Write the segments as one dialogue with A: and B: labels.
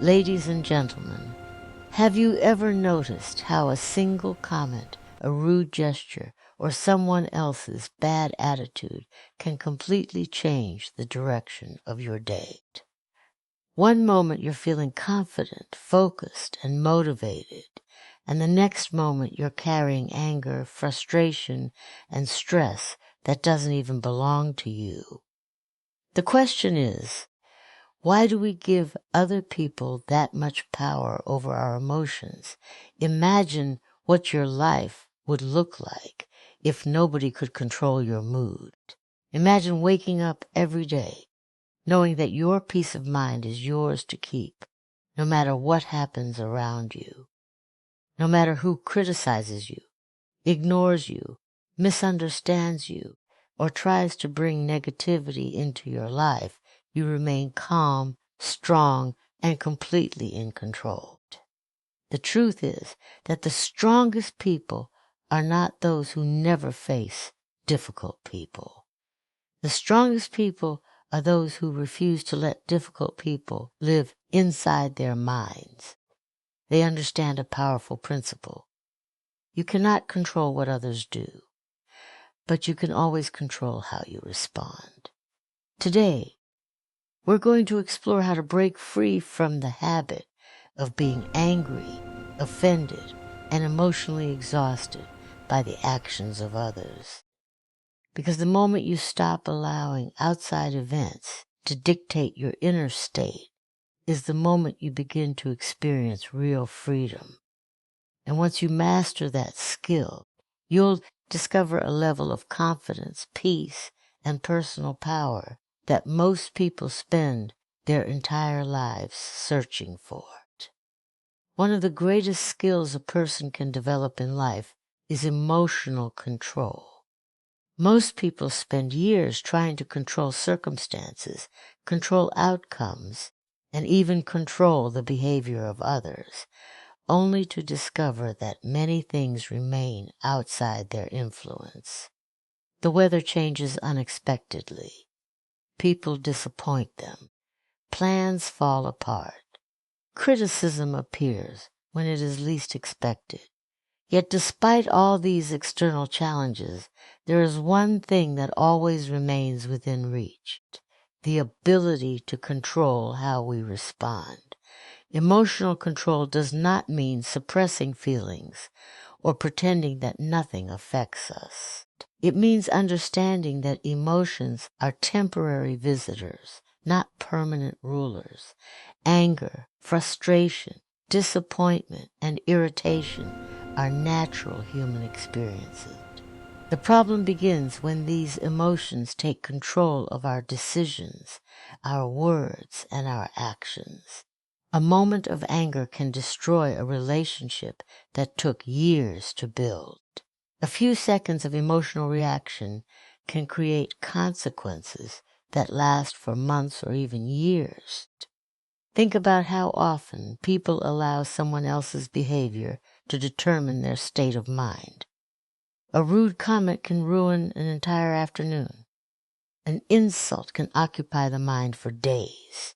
A: Ladies and gentlemen, have you ever noticed how a single comment, a rude gesture, or someone else's bad attitude can completely change the direction of your day? One moment you're feeling confident, focused, and motivated, and the next moment you're carrying anger, frustration, and stress that doesn't even belong to you. The question is, why do we give other people that much power over our emotions? Imagine what your life would look like if nobody could control your mood. Imagine waking up every day knowing that your peace of mind is yours to keep, no matter what happens around you, no matter who criticizes you, ignores you, misunderstands you, or tries to bring negativity into your life. You remain calm, strong, and completely in control. The truth is that the strongest people are not those who never face difficult people. The strongest people are those who refuse to let difficult people live inside their minds. They understand a powerful principle. You cannot control what others do, but you can always control how you respond. Today, we're going to explore how to break free from the habit of being angry, offended, and emotionally exhausted by the actions of others. Because the moment you stop allowing outside events to dictate your inner state is the moment you begin to experience real freedom. And once you master that skill, you'll discover a level of confidence, peace, and personal power that most people spend their entire lives searching for. One of the greatest skills a person can develop in life is emotional control. Most people spend years trying to control circumstances, control outcomes, and even control the behavior of others, only to discover that many things remain outside their influence. The weather changes unexpectedly. People disappoint them. Plans fall apart. Criticism appears when it is least expected. Yet despite all these external challenges, there is one thing that always remains within reach: the ability to control how we respond. Emotional control does not mean suppressing feelings or pretending that nothing affects us. It means understanding that emotions are temporary visitors, not permanent rulers. Anger, frustration, disappointment, and irritation are natural human experiences. The problem begins when these emotions take control of our decisions, our words, and our actions. A moment of anger can destroy a relationship that took years to build. A few seconds of emotional reaction can create consequences that last for months or even years. Think about how often people allow someone else's behavior to determine their state of mind. A rude comment can ruin an entire afternoon. An insult can occupy the mind for days.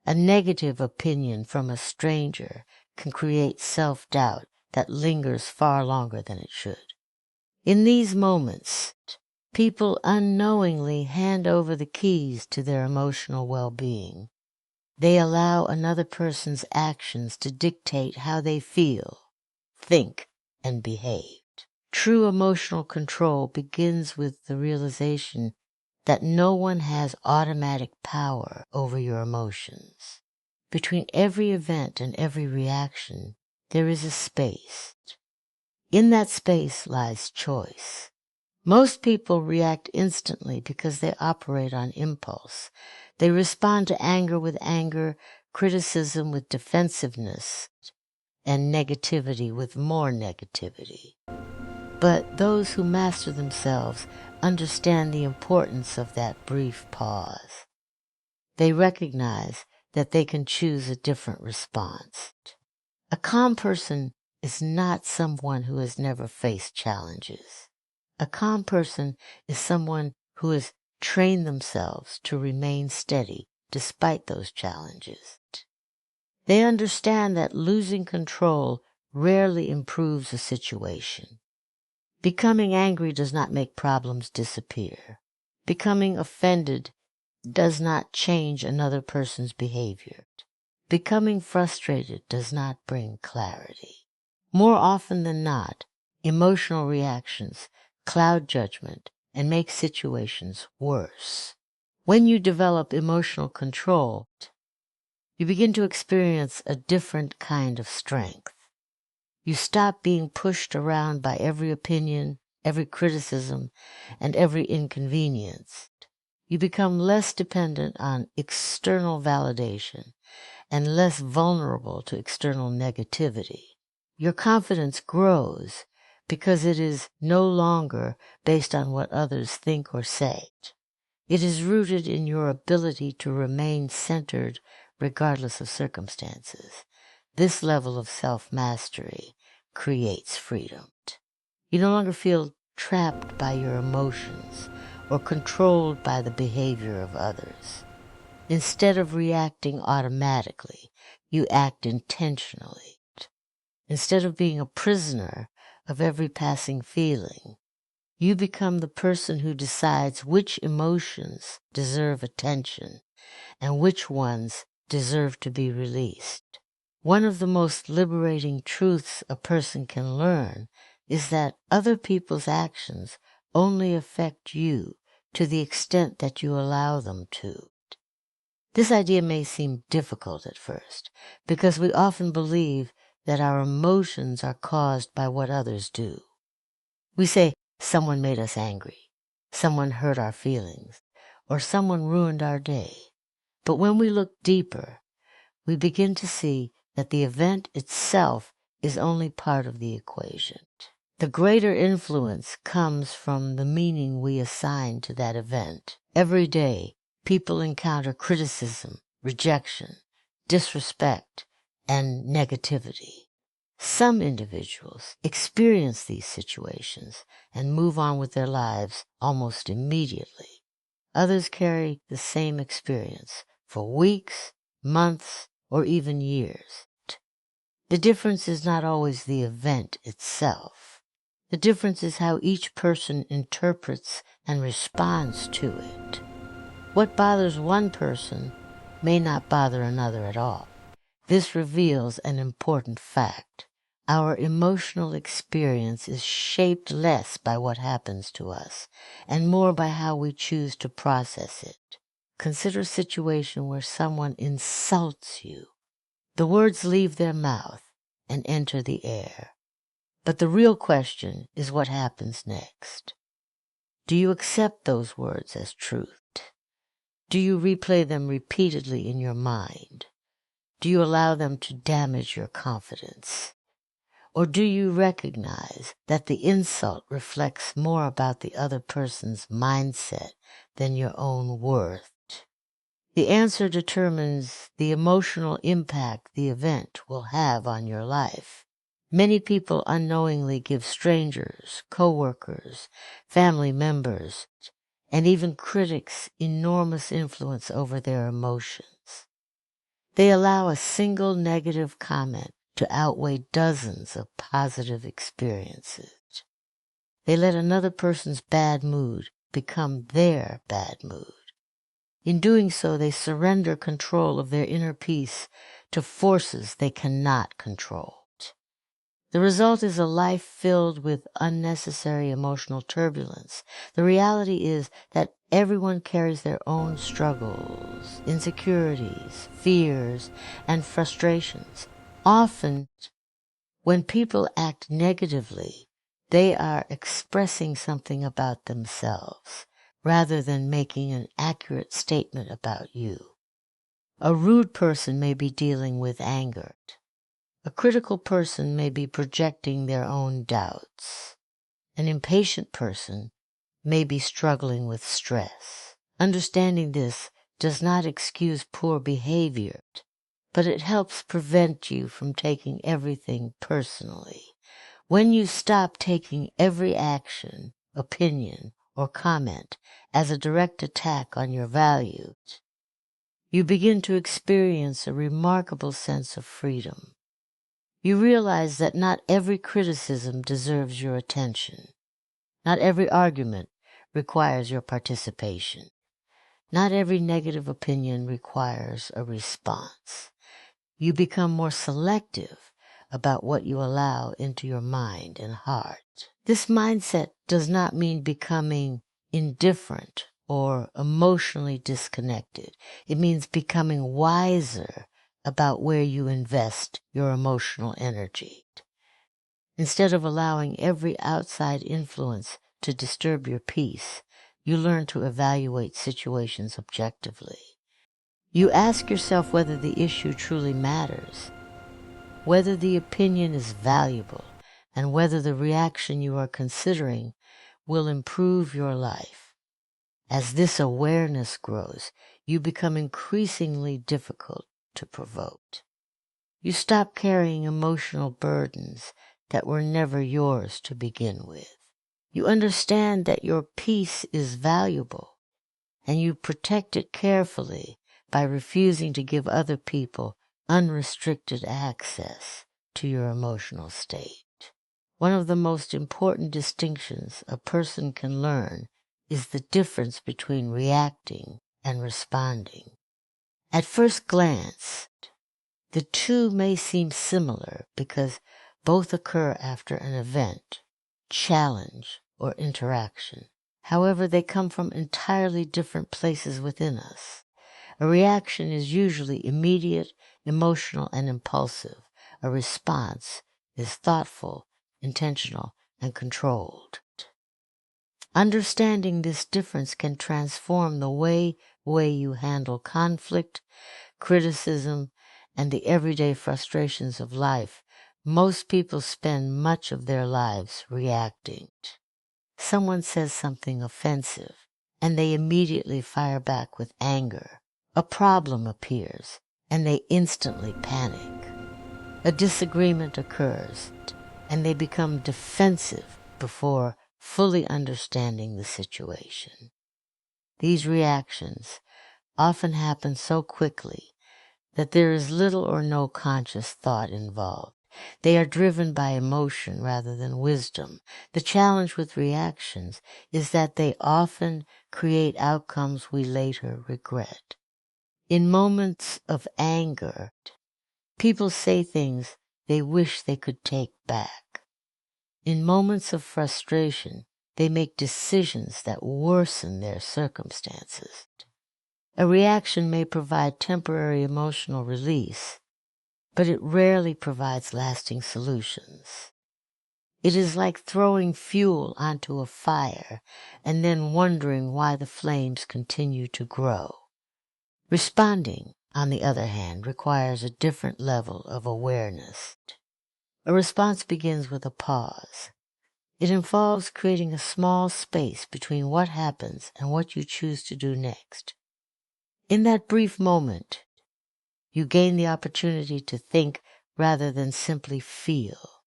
A: A negative opinion from a stranger can create self-doubt that lingers far longer than it should. In these moments, people unknowingly hand over the keys to their emotional well-being. They allow another person's actions to dictate how they feel, think, and behave. True emotional control begins with the realization that no one has automatic power over your emotions. Between every event and every reaction, there is a space. In that space lies choice. Most people react instantly because they operate on impulse. They respond to anger with anger, criticism with defensiveness, and negativity with more negativity. But those who master themselves understand the importance of that brief pause. They recognize that they can choose a different response. A calm person is not someone who has never faced challenges. A calm person is someone who has trained themselves to remain steady despite those challenges. They understand that losing control rarely improves a situation. Becoming angry does not make problems disappear. Becoming offended does not change another person's behavior. Becoming frustrated does not bring clarity. More often than not, emotional reactions cloud judgment and make situations worse. When you develop emotional control, you begin to experience a different kind of strength. You stop being pushed around by every opinion, every criticism, and every inconvenience. You become less dependent on external validation and less vulnerable to external negativity. Your confidence grows because it is no longer based on what others think or say. It is rooted in your ability to remain centered regardless of circumstances. This level of self-mastery creates freedom. You no longer feel trapped by your emotions or controlled by the behavior of others. Instead of reacting automatically, you act intentionally. Instead of being a prisoner of every passing feeling, you become the person who decides which emotions deserve attention and which ones deserve to be released. One of the most liberating truths a person can learn is that other people's actions only affect you to the extent that you allow them to. This idea may seem difficult at first because we often believe that our emotions are caused by what others do. We say, someone made us angry, someone hurt our feelings, or someone ruined our day. But when we look deeper, we begin to see that the event itself is only part of the equation. The greater influence comes from the meaning we assign to that event. Every day, people encounter criticism, rejection, disrespect, and negativity. Some individuals experience these situations and move on with their lives almost immediately. Others carry the same experience for weeks, months, or even years. The difference is not always the event itself. The difference is how each person interprets and responds to it. What bothers one person may not bother another at all. This reveals an important fact. Our emotional experience is shaped less by what happens to us and more by how we choose to process it. Consider a situation where someone insults you. The words leave their mouth and enter the air. But the real question is what happens next. Do you accept those words as truth? Do you replay them repeatedly in your mind? Do you allow them to damage your confidence? Or do you recognize that the insult reflects more about the other person's mindset than your own worth? The answer determines the emotional impact the event will have on your life. Many people unknowingly give strangers, coworkers, family members, and even critics enormous influence over their emotions. They allow a single negative comment to outweigh dozens of positive experiences. They let another person's bad mood become their bad mood. In doing so, they surrender control of their inner peace to forces they cannot control. The result is a life filled with unnecessary emotional turbulence. The reality is that everyone carries their own struggles, insecurities, fears, and frustrations. Often, when people act negatively, they are expressing something about themselves rather than making an accurate statement about you. A rude person may be dealing with anger. A critical person may be projecting their own doubts. An impatient person may be struggling with stress. Understanding this does not excuse poor behavior, but it helps prevent you from taking everything personally. When you stop taking every action, opinion, or comment as a direct attack on your values, you begin to experience a remarkable sense of freedom. You realize that not every criticism deserves your attention. Not every argument requires your participation. Not every negative opinion requires a response. You become more selective about what you allow into your mind and heart. This mindset does not mean becoming indifferent or emotionally disconnected. It means becoming wiser about where you invest your emotional energy. Instead of allowing every outside influence to disturb your peace, you learn to evaluate situations objectively. You ask yourself whether the issue truly matters, whether the opinion is valuable, and whether the reaction you are considering will improve your life. As this awareness grows, you become increasingly difficult to provoke. You stop carrying emotional burdens that were never yours to begin with. You understand that your peace is valuable, and you protect it carefully by refusing to give other people unrestricted access to your emotional state. One of the most important distinctions a person can learn is the difference between reacting and responding. At first glance, the two may seem similar because both occur after an event, challenge, or interaction. However, they come from entirely different places within us. A reaction is usually immediate, emotional, and impulsive. A response is thoughtful, intentional, and controlled. Understanding this difference can transform the way you handle conflict, criticism, and the everyday frustrations of life. Most people spend much of their lives reacting. Someone says something offensive, and they immediately fire back with anger. A problem appears, and they instantly panic. A disagreement occurs, and they become defensive before fully understanding the situation. These reactions often happen so quickly that there is little or no conscious thought involved. They are driven by emotion rather than wisdom. The challenge with reactions is that they often create outcomes we later regret. In moments of anger, people say things they wish they could take back. In moments of frustration, they make decisions that worsen their circumstances. A reaction may provide temporary emotional release, but it rarely provides lasting solutions. It is like throwing fuel onto a fire and then wondering why the flames continue to grow. Responding, on the other hand, requires a different level of awareness. A response begins with a pause. It involves creating a small space between what happens and what you choose to do next. In that brief moment, you gain the opportunity to think rather than simply feel.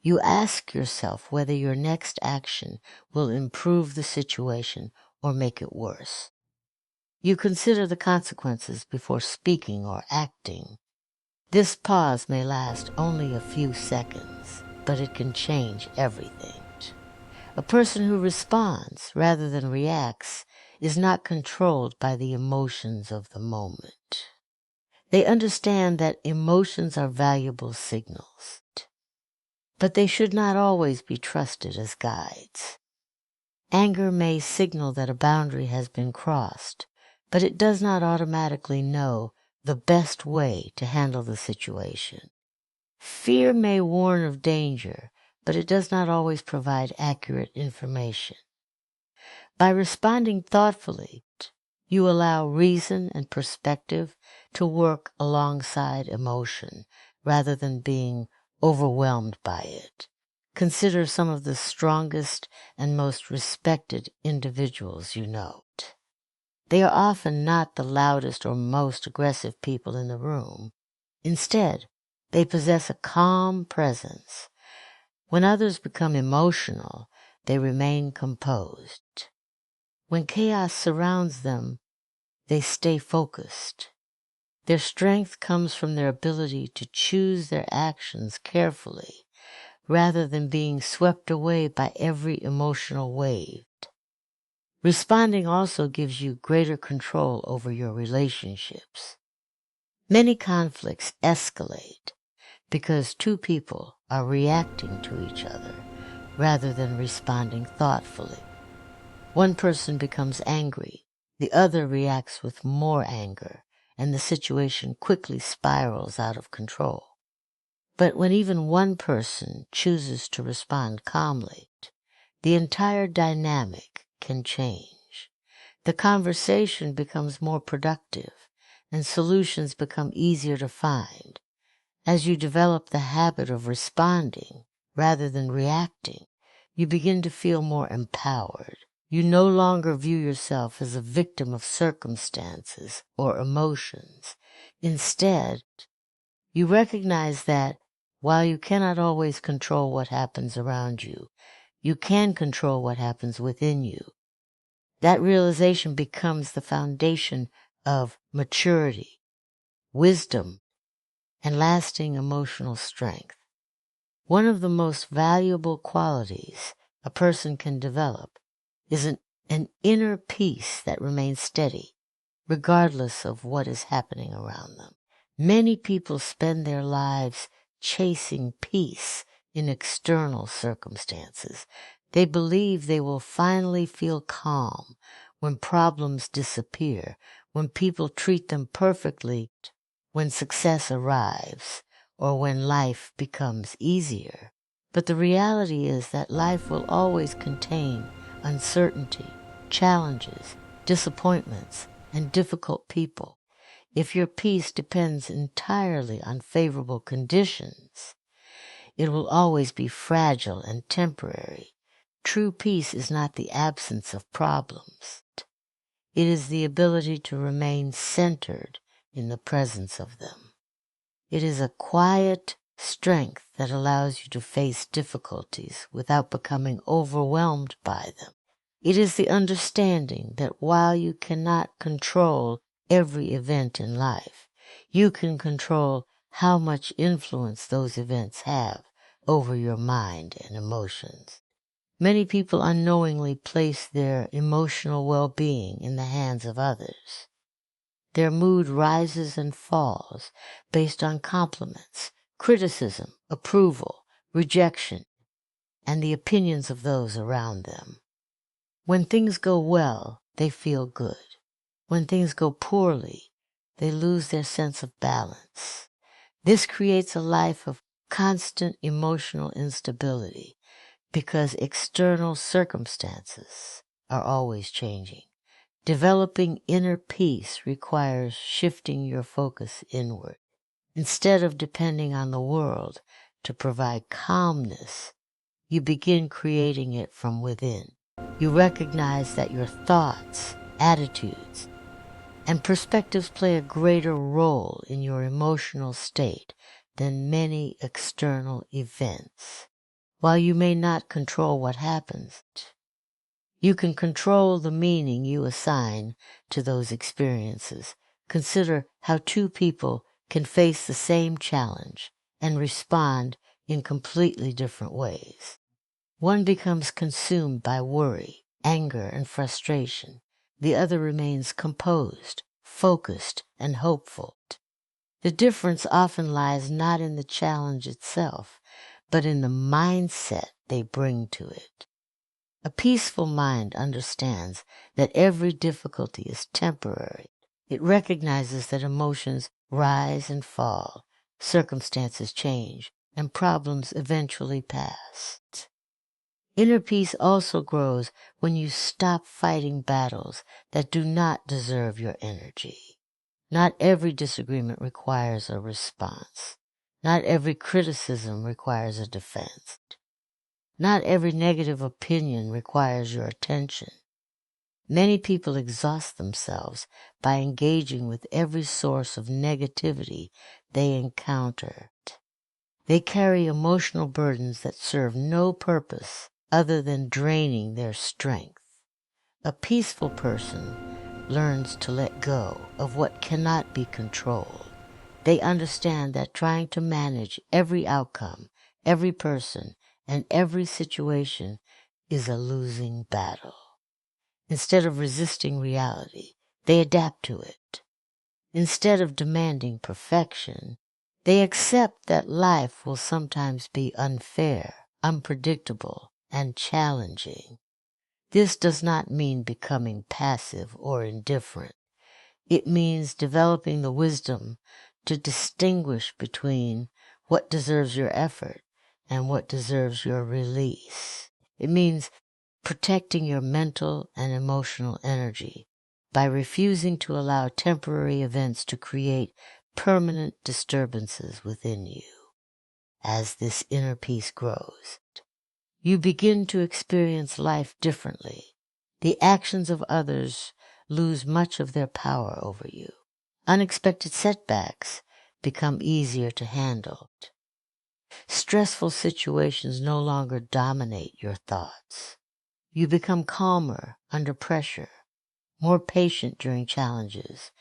A: You ask yourself whether your next action will improve the situation or make it worse. You consider the consequences before speaking or acting. This pause may last only a few seconds, but it can change everything. A person who responds rather than reacts is not controlled by the emotions of the moment. They understand that emotions are valuable signals, but they should not always be trusted as guides. Anger may signal that a boundary has been crossed, but it does not automatically know the best way to handle the situation. Fear may warn of danger, but it does not always provide accurate information. By responding thoughtfully, you allow reason and perspective to work alongside emotion rather than being overwhelmed by it. Consider some of the strongest and most respected individuals you know. They are often not the loudest or most aggressive people in the room. Instead, they possess a calm presence. When others become emotional, they remain composed. When chaos surrounds them, they stay focused. Their strength comes from their ability to choose their actions carefully rather than being swept away by every emotional wave. Responding also gives you greater control over your relationships. Many conflicts escalate because two people are reacting to each other rather than responding thoughtfully. One person becomes angry, the other reacts with more anger, and the situation quickly spirals out of control. But when even one person chooses to respond calmly, the entire dynamic can change. The conversation becomes more productive, and solutions become easier to find. As you develop the habit of responding rather than reacting, you begin to feel more empowered. You no longer view yourself as a victim of circumstances or emotions. Instead, you recognize that while you cannot always control what happens around you, you can control what happens within you. That realization becomes the foundation of maturity, wisdom, and lasting emotional strength. One of the most valuable qualities a person can develop is an inner peace that remains steady, regardless of what is happening around them. Many people spend their lives chasing peace in external circumstances. They believe they will finally feel calm when problems disappear, when people treat them perfectly, when success arrives, or when life becomes easier. But the reality is that life will always contain uncertainty, challenges, disappointments, and difficult people. If your peace depends entirely on favorable conditions, it will always be fragile and temporary. True peace is not the absence of problems. It is the ability to remain centered in the presence of them. It is a quiet strength that allows you to face difficulties without becoming overwhelmed by them. It is the understanding that while you cannot control every event in life, you can control how much influence those events have over your mind and emotions. Many people unknowingly place their emotional well-being in the hands of others. Their mood rises and falls based on compliments, criticism, approval, rejection, and the opinions of those around them. When things go well, they feel good. When things go poorly, they lose their sense of balance. This creates a life of constant emotional instability because external circumstances are always changing. Developing inner peace requires shifting your focus inward. Instead of depending on the world to provide calmness, you begin creating it from within. You recognize that your thoughts, attitudes, and perspectives play a greater role in your emotional state than many external events. While you may not control what happens, you can control the meaning you assign to those experiences. Consider how two people can face the same challenge and respond in completely different ways. One becomes consumed by worry, anger, and frustration. The other remains composed, focused, and hopeful. The difference often lies not in the challenge itself, but in the mindset they bring to it. A peaceful mind understands that every difficulty is temporary. It recognizes that emotions rise and fall, circumstances change, and problems eventually pass. Inner peace also grows when you stop fighting battles that do not deserve your energy. Not every disagreement requires a response. Not every criticism requires a defense. Not every negative opinion requires your attention. Many people exhaust themselves by engaging with every source of negativity they encounter. They carry emotional burdens that serve no purpose other than draining their strength. A peaceful person learns to let go of what cannot be controlled, they understand that trying to manage every outcome, every person, and every situation is a losing battle. Instead of resisting reality, they adapt to it. Instead of demanding perfection, they accept that life will sometimes be unfair, unpredictable, and challenging. This does not mean becoming passive or indifferent. It means developing the wisdom to distinguish between what deserves your effort and what deserves your release. It means protecting your mental and emotional energy by refusing to allow temporary events to create permanent disturbances within you. As this inner peace grows, you begin to experience life differently. The actions of others lose much of their power over you. Unexpected setbacks become easier to handle. Stressful situations no longer dominate your thoughts. You become calmer under pressure, more patient during challenges,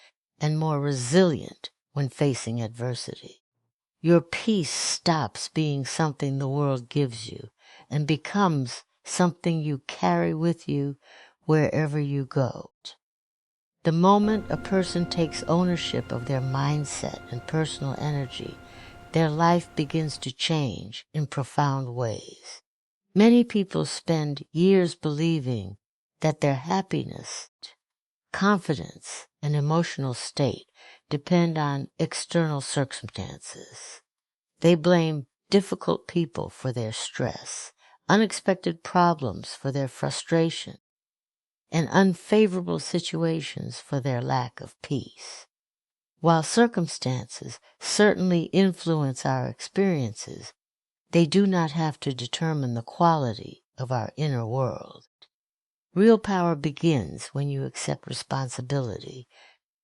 A: and more resilient when facing adversity. Your peace stops being something the world gives you and becomes something you carry with you wherever you go. The moment a person takes ownership of their mindset and personal energy, their life begins to change in profound ways. Many people spend years believing that their happiness, confidence, and emotional state depend on external circumstances. They blame difficult people for their stress, unexpected problems for their frustration, and unfavorable situations for their lack of peace. While circumstances certainly influence our experiences, they do not have to determine the quality of our inner world. Real power begins when you accept responsibility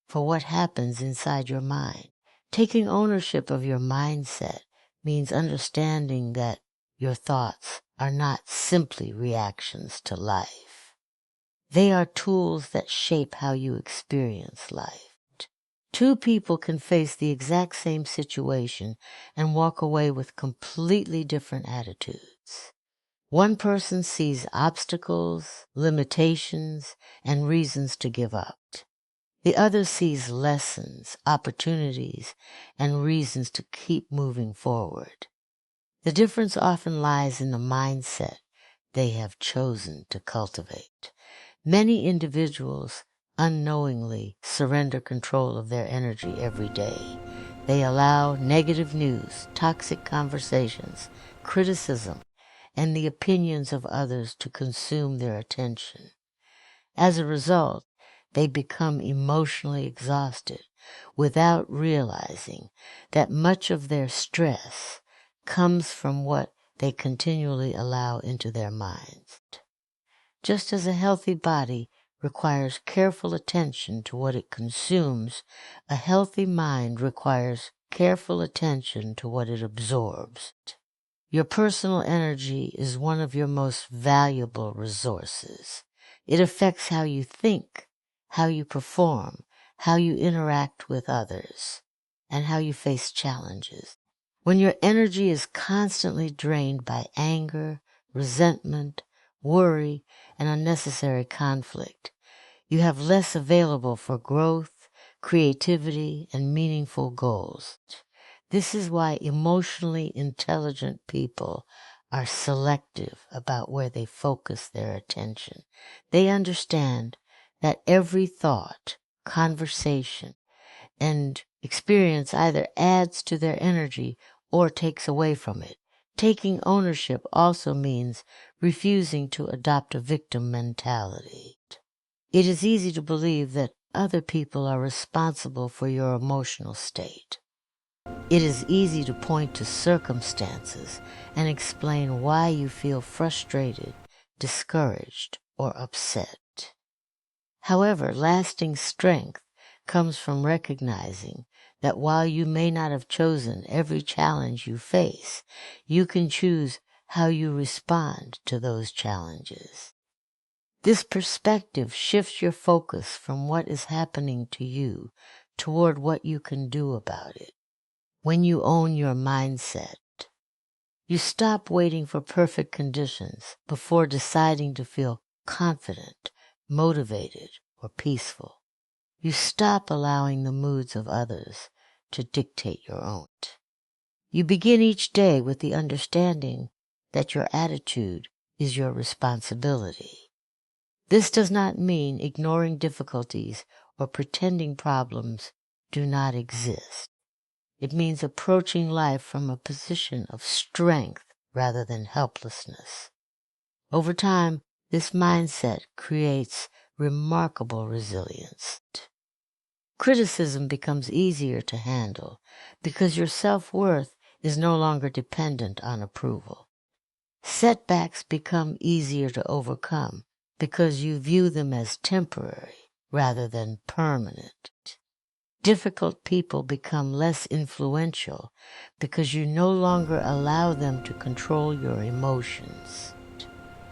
A: for what happens inside your mind. Taking ownership of your mindset means understanding that your thoughts are not simply reactions to life. They are tools that shape how you experience life. Two people can face the exact same situation and walk away with completely different attitudes. One person sees obstacles, limitations, and reasons to give up. The other sees lessons, opportunities, and reasons to keep moving forward. The difference often lies in the mindset they have chosen to cultivate. Many individuals unknowingly surrender control of their energy every day. They allow negative news, toxic conversations, criticism, and the opinions of others to consume their attention. As a result, they become emotionally exhausted without realizing that much of their stress comes from what they continually allow into their minds. Just as a healthy body requires careful attention to what it consumes, a healthy mind requires careful attention to what it absorbs. Your personal energy is one of your most valuable resources. It affects how you think, how you perform, how you interact with others, and how you face challenges. When your energy is constantly drained by anger, resentment, worry, and unnecessary conflict, you have less available for growth, creativity, and meaningful goals. This is why emotionally intelligent people are selective about where they focus their attention. They understand that every thought, conversation, and experience either adds to their energy or takes away from it. Taking ownership also means refusing to adopt a victim mentality. It is easy to believe that other people are responsible for your emotional state. It is easy to point to circumstances and explain why you feel frustrated, discouraged, or upset. However, lasting strength comes from recognizing that while you may not have chosen every challenge you face, you can choose how you respond to those challenges. This perspective shifts your focus from what is happening to you toward what you can do about it. When you own your mindset, you stop waiting for perfect conditions before deciding to feel confident, motivated, or peaceful. You stop allowing the moods of others to dictate your own. You begin each day with the understanding that your attitude is your responsibility. This does not mean ignoring difficulties or pretending problems do not exist. It means approaching life from a position of strength rather than helplessness. Over time, this mindset creates remarkable resilience. Criticism becomes easier to handle because your self-worth is no longer dependent on approval. Setbacks become easier to overcome because you view them as temporary rather than permanent. Difficult people become less influential because you no longer allow them to control your emotions.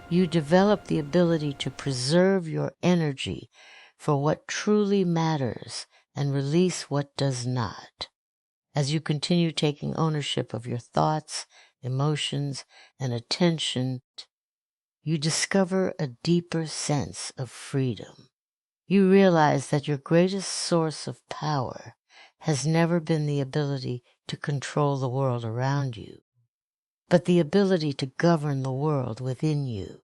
A: You develop the ability to preserve your energy for what truly matters and release what does not. As you continue taking ownership of your thoughts, emotions, and attention, you discover a deeper sense of freedom. You realize that your greatest source of power has never been the ability to control the world around you, but the ability to govern the world within you.